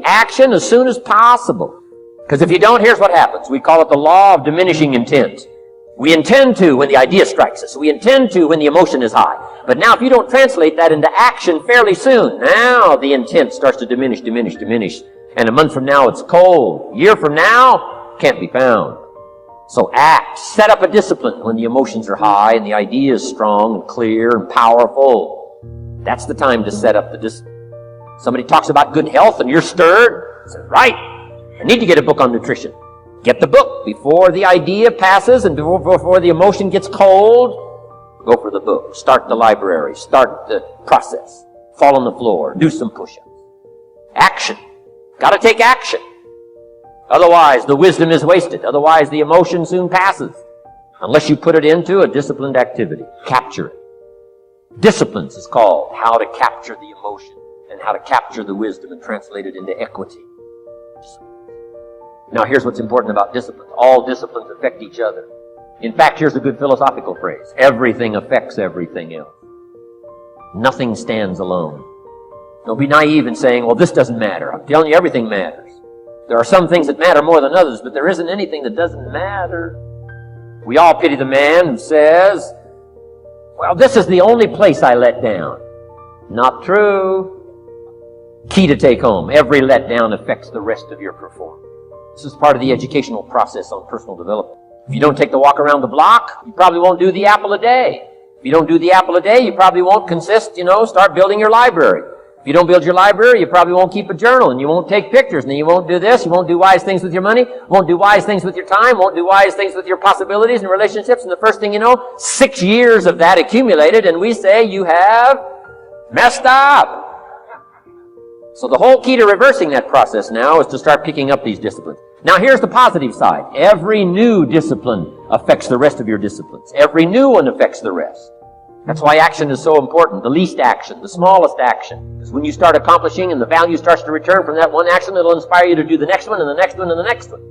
Action as soon as possible. Because if you don't, here's what happens. We call it the law of diminishing intent. We intend to when the idea strikes us. We intend to when the emotion is high. But now if you don't translate that into action fairly soon, now the intent starts to diminish. And a month from now it's cold. A year from now, can't be found. So act. Set up a discipline when the emotions are high and the idea is strong and clear and powerful. That's the time to set up the discipline. Somebody talks about good health and you're stirred. Say, right, I need to get a book on nutrition. Get the book before the idea passes and before the emotion gets cold. Go for the book. Start the library. Start the process. Fall on the floor. Do some push-ups. Action. Got to take action. Otherwise, the wisdom is wasted. Otherwise, the emotion soon passes. Unless you put it into a disciplined activity. Capture it. Disciplines is called how to capture the emotion and how to capture the wisdom and translate it into equity. Now, here's what's important about disciplines. All disciplines affect each other. In fact, here's a good philosophical phrase. Everything affects everything else. Nothing stands alone. Don't be naive in saying, well, this doesn't matter. I'm telling you, everything matters. There are some things that matter more than others, but there isn't anything that doesn't matter. We all pity the man who says, well, this is the only place I let down. Not true. Key to take home. Every letdown affects the rest of your performance. This is part of the educational process on personal development. If you don't take the walk around the block, you probably won't do the apple a day. If you don't do the apple a day, you probably won't start building your library. If you don't build your library, you probably won't keep a journal, and you won't take pictures, and then you won't do this, you won't do wise things with your money, won't do wise things with your time, won't do wise things with your possibilities and relationships, and the first thing you know, 6 years of that accumulated, and we say you have messed up. So the whole key to reversing that process now is to start picking up these disciplines. Now here's the positive side. Every new discipline affects the rest of your disciplines. Every new one affects the rest. That's why action is so important. The least action, the smallest action. Because when you start accomplishing and the value starts to return from that one action, it'll inspire you to do the next one and the next one and the next one.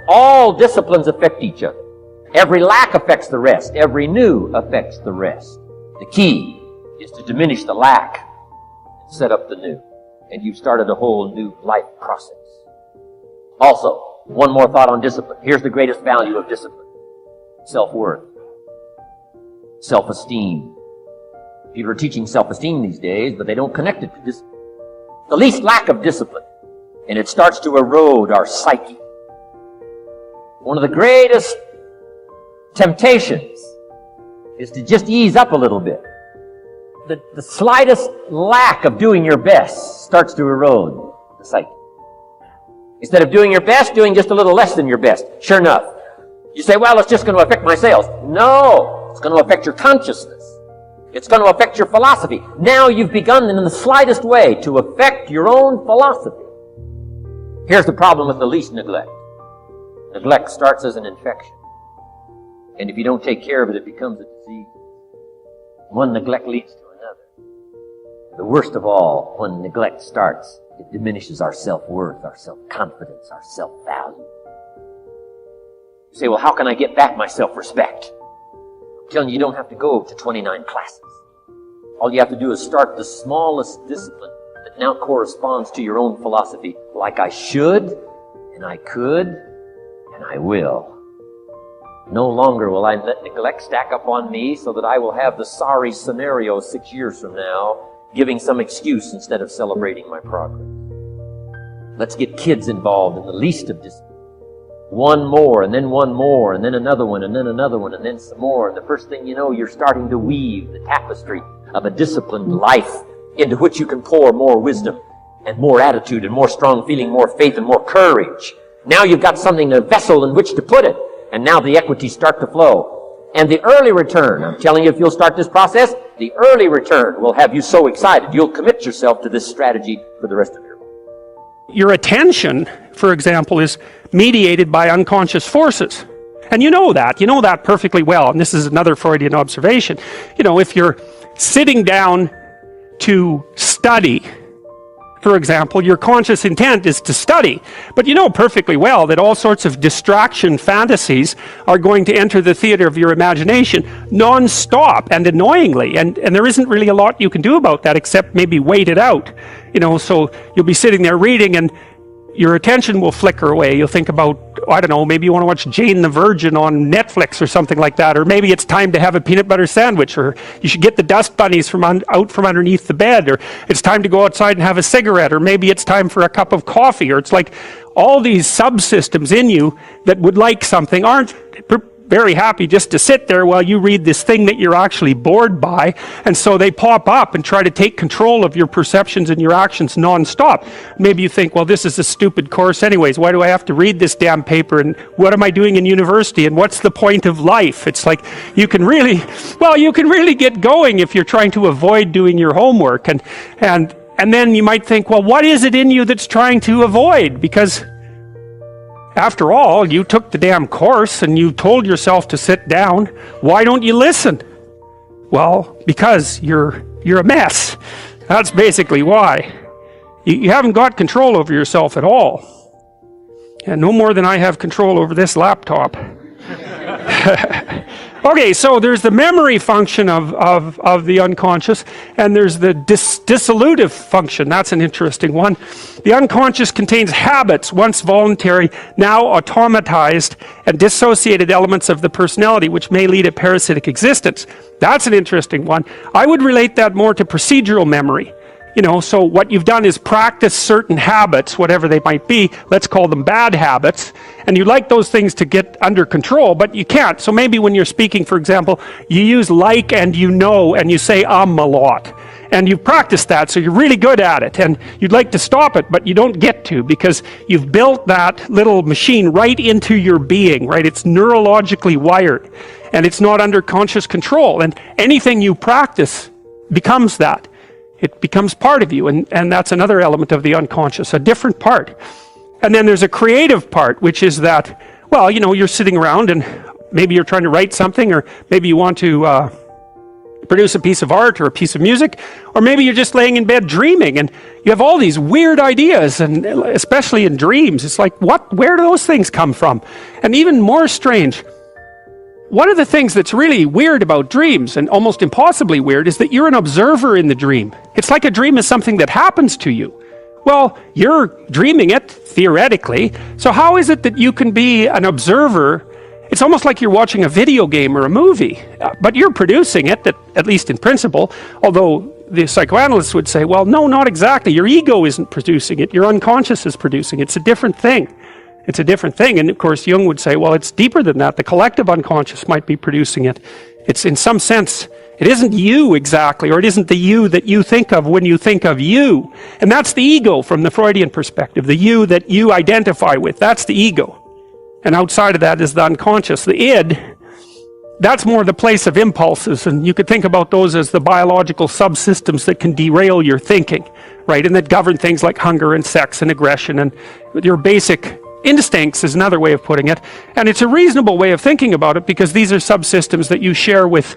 All disciplines affect each other. Every lack affects the rest. Every new affects the rest. The key is to diminish the lack and set up the new. And you've started a whole new life process. Also, one more thought on discipline. Here's the greatest value of discipline. Self-worth. Self-esteem. People are teaching self-esteem these days, but they don't connect it to discipline. The least lack of discipline, and it starts to erode our psyche. One of the greatest temptations is to just ease up a little bit. The slightest lack of doing your best starts to erode the psyche. Instead of doing your best, doing just a little less than your best. Sure enough. You say, well, it's just going to affect my sales. No, it's going to affect your consciousness. It's going to affect your philosophy. Now you've begun in the slightest way to affect your own philosophy. Here's the problem with the least neglect. Neglect starts as an infection. And if you don't take care of it, it becomes a disease. One neglect leads to another. The worst of all, when neglect starts, it diminishes our self-worth, our self-confidence, our self-value. You say, well, how can I get back my self-respect? I'm telling you, you don't have to go to 29 classes. All you have to do is start the smallest discipline that now corresponds to your own philosophy, like I should, and I could, and I will. No longer will I let neglect stack up on me so that I will have the sorry scenario 6 years from now, giving some excuse instead of celebrating my progress. Let's get kids involved in the least of discipline. One more, and then one more, and then another one, and then another one, and then some more. And the first thing you know, you're starting to weave the tapestry of a disciplined life into which you can pour more wisdom and more attitude and more strong feeling, more faith and more courage. Now you've got something, a vessel in which to put it. And now the equities start to flow. And the early return, I'm telling you, if you'll start this process, the early return will have you so excited, you'll commit yourself to this strategy for the rest of your life. Your attention, for example, is mediated by unconscious forces. And you know that perfectly well. And this is another Freudian observation. You know, if you're sitting down to study, for example, your conscious intent is to study. But you know perfectly well that all sorts of distraction fantasies are going to enter the theater of your imagination non-stop and annoyingly. And there isn't really a lot you can do about that except maybe wait it out. You know, so you'll be sitting there reading and your attention will flicker away. You'll think about, I don't know, maybe you want to watch Jane the Virgin on Netflix or something like that, or maybe it's time to have a peanut butter sandwich, or you should get the dust bunnies out from underneath the bed, or it's time to go outside and have a cigarette, or maybe it's time for a cup of coffee, or it's like all these subsystems in you that would like something aren't very happy just to sit there while you read this thing that you're actually bored by, and so they pop up and try to take control of your perceptions and your actions nonstop. Maybe you think, well, this is a stupid course anyways. Why do I have to read this damn paper? And what am I doing in university? And what's the point of life? It's like you can really get going if you're trying to avoid doing your homework. And then you might think, well, what is it in you that's trying to avoid? Because after all, you took the damn course and you told yourself to sit down. Why don't you listen? Well, because you're a mess. That's basically why. You haven't got control over yourself at all. And no more than I have control over this laptop. Okay, so there's the memory function of the unconscious, and there's the dissolutive function. That's an interesting one. The unconscious contains habits, once voluntary, now automatized, and dissociated elements of the personality, which may lead a parasitic existence. That's an interesting one. I would relate that more to procedural memory. So what you've done is practice certain habits, whatever they might be. Let's call them bad habits. And you like those things to get under control, but you can't. So maybe when you're speaking, for example, you use like and and you say a lot. And you've practiced that, so you're really good at it. And you'd like to stop it, but you don't get to, because you've built that little machine right into your being, right? It's neurologically wired, and it's not under conscious control. And anything you practice becomes that. It becomes part of you, and that's another element of the unconscious, a different part. And then there's a creative part, which is that, well, you're sitting around and maybe you're trying to write something, or maybe you want to produce a piece of art or a piece of music, or maybe you're just laying in bed dreaming, and you have all these weird ideas, and especially in dreams, it's like, where do those things come from? And even more strange, one of the things that's really weird about dreams, and almost impossibly weird, is that you're an observer in the dream. It's like a dream is something that happens to you. Well, you're dreaming it, theoretically, so how is it that you can be an observer? It's almost like you're watching a video game or a movie, but you're producing it, at least in principle, although the psychoanalysts would say, well, no, not exactly. Your ego isn't producing it. Your unconscious is producing it. It's a different thing. It's a different thing. And of course, Jung would say, well, it's deeper than that. The collective unconscious might be producing it. It's in some sense, it isn't you exactly, or it isn't the you that you think of when you think of you. And that's the ego from the Freudian perspective, the you that you identify with. That's the ego. And outside of that is the unconscious. The id, that's more the place of impulses. And you could think about those as the biological subsystems that can derail your thinking, right? And that govern things like hunger and sex and aggression and your basic instincts is another way of putting it. And it's a reasonable way of thinking about it, because these are subsystems that you share with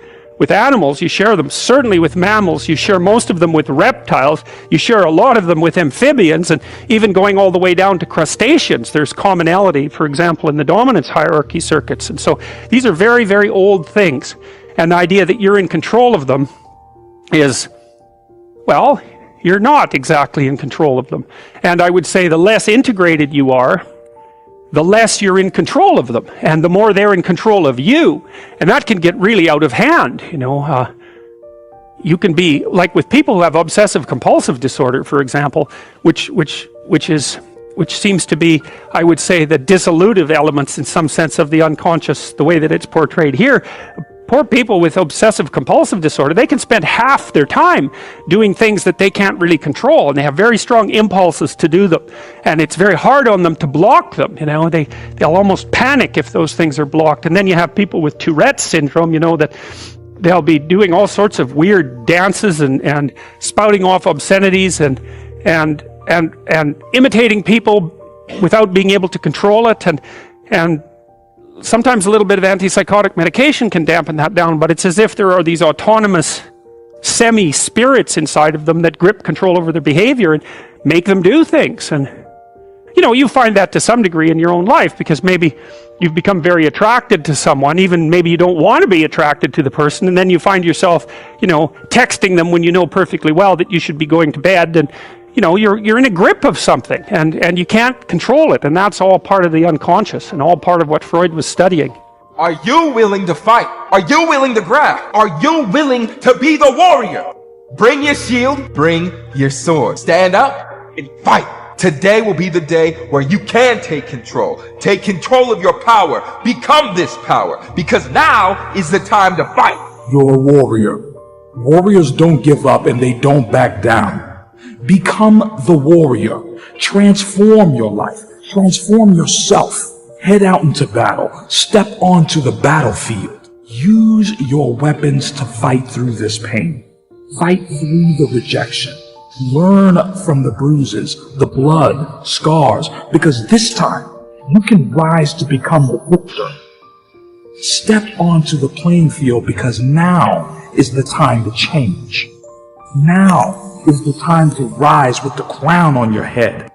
animals. You share them certainly with mammals. You share most of them with reptiles. You share a lot of them with amphibians, and even going all the way down to crustaceans. There's commonality, for example, in the dominance hierarchy circuits. And so these are very, very old things. And the idea that you're in control of them is, well, you're not exactly in control of them. And I would say the less integrated you are, the less you're in control of them, and the more they're in control of you. And that can get really out of hand, You can be, like with people who have obsessive compulsive disorder, for example, which seems to be, I would say, the dissolutive elements in some sense of the unconscious, the way that it's portrayed here. Poor people with obsessive compulsive disorder, they can spend half their time doing things that they can't really control, and they have very strong impulses to do them, and it's very hard on them to block them. They'll almost panic if those things are blocked. And then you have people with Tourette's syndrome, that they'll be doing all sorts of weird dances and spouting off obscenities and imitating people without being able to control it, and sometimes a little bit of antipsychotic medication can dampen that down, but it's as if there are these autonomous semi-spirits inside of them that grip control over their behavior and make them do things. And, you find that to some degree in your own life, because maybe you've become very attracted to someone, even maybe you don't want to be attracted to the person, and then you find yourself, texting them when you know perfectly well that you should be going to bed, and you know, you're in a grip of something, and you can't control it, and that's all part of the unconscious, and all part of what Freud was studying. Are you willing to fight? Are you willing to grab? Are you willing to be the warrior? Bring your shield, bring your sword. Stand up and fight. Today will be the day where you can take control. Take control of your power. Become this power. Because now is the time to fight. You're a warrior. Warriors don't give up and they don't back down. Become the warrior. Transform your life. Transform yourself. Head out into battle. Step onto the battlefield. Use your weapons to fight through this pain. Fight through the rejection. Learn from the bruises, the blood, scars, because this time you can rise to become the victor. Step onto the playing field because now is the time to change. Now is the time to rise with the crown on your head.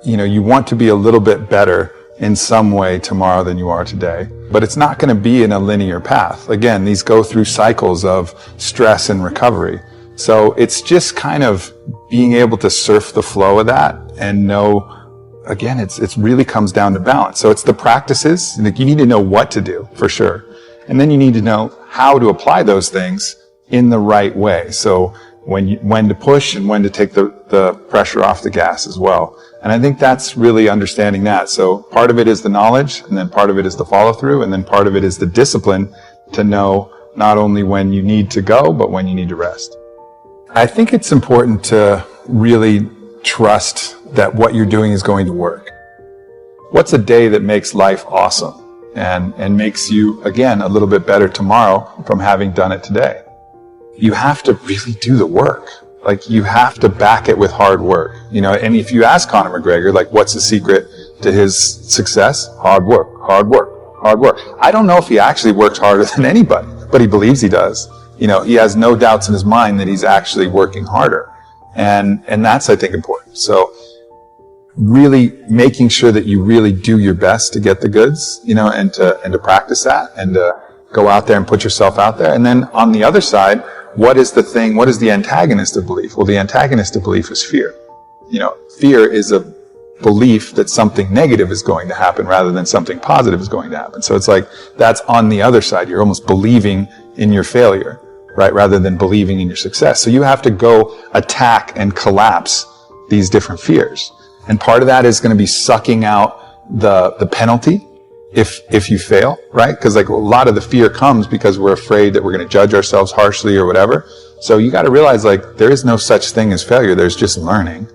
You know, you want to be a little bit better in some way tomorrow than you are today, but it's not going to be in a linear path. Again, these go through cycles of stress and recovery. So it's just kind of being able to surf the flow of that and know, again, it really comes down to balance. So it's the practices. Like, you need to know what to do for sure. And then you need to know how to apply those things in the right way. So when to push and when to take the pressure off the gas as well. And I think that's really understanding that. So part of it is the knowledge, and then part of it is the follow through, and then part of it is the discipline to know not only when you need to go, but when you need to rest. I think it's important to really trust that what you're doing is going to work. What's a day that makes life awesome and makes you, again, a little bit better tomorrow from having done it today? You have to really do the work. Like, you have to back it with hard work. You know, and if you ask Conor McGregor, like, what's the secret to his success? Hard work, hard work, hard work. I don't know if he actually works harder than anybody, but he believes he does. You know, he has no doubts in his mind that he's actually working harder. And that's, I think, important. So really making sure that you really do your best to get the goods, you know, and to practice that and to go out there and put yourself out there. And then on the other side, what is the antagonist of belief? Well, the antagonist of belief is fear. You know, fear is a belief that something negative is going to happen rather than something positive is going to happen. So it's like, that's on the other side. You're almost believing in your failure, right? Rather than believing in your success. So you have to go attack and collapse these different fears. And part of that is going to be sucking out the penalty if you fail, right? Because like a lot of the fear comes because we're afraid that we're going to judge ourselves harshly or whatever. So you got to realize, like, there is no such thing as failure. There's just learning.